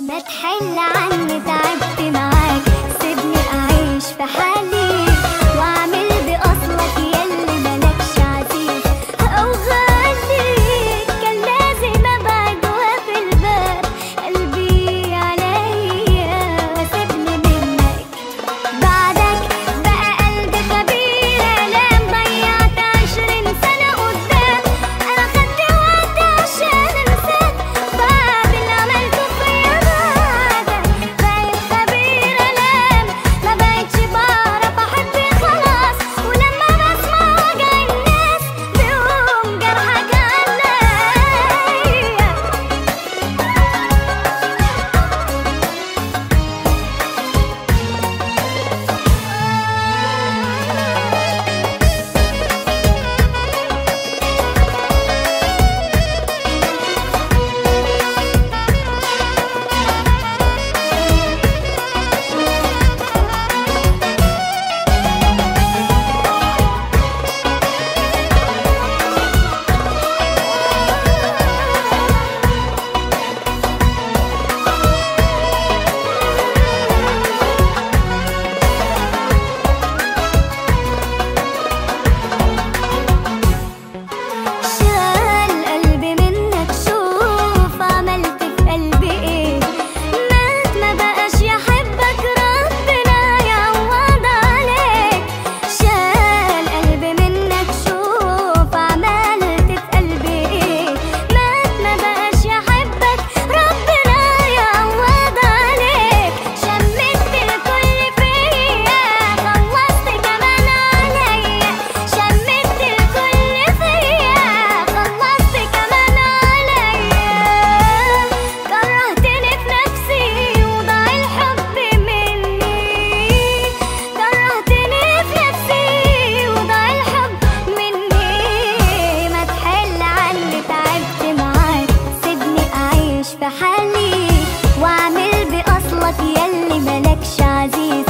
ما تحل عني، تعبت معاك، سيبني أعيش في حالي وأعمل بأصلك يلي ملكش عزيز أو غالي. كان لازم أبعد وأقفل الباب قلبي عليا وأسيبني منك، بعدك بقى قلبي خبير آلام. ضيعت 20 سنة قدام، أنا خدت وقت عشان أنساك بعد اللي عملته فيا. بعدك بقيت خبير آلام، ما بقتش بعرف أحب خلاص. ولما بسمع وجع الناس بيقوم جرحك عليا. شال قلبي منك، شوف عملت في قلبي ايه. مات ما بقاش يحبك، ربنا يعوض عليك. شال قلبي منك، شوف عملت في قلبي ايه. مات ما بقاش يحبك، ربنا يعوض عليك. شمت الكل فيا، خلصت كمان عليا. شمت الكل فيا، خلصت كمان عليا. كرهتني في نفسي وضاع الحب مني. كرهتني في نفسي وضاع الحب مني. ما تحل عني، تعبت معاك، سيبني أعيش في حالي وأعمل بأصلك يلي ملكش عزيز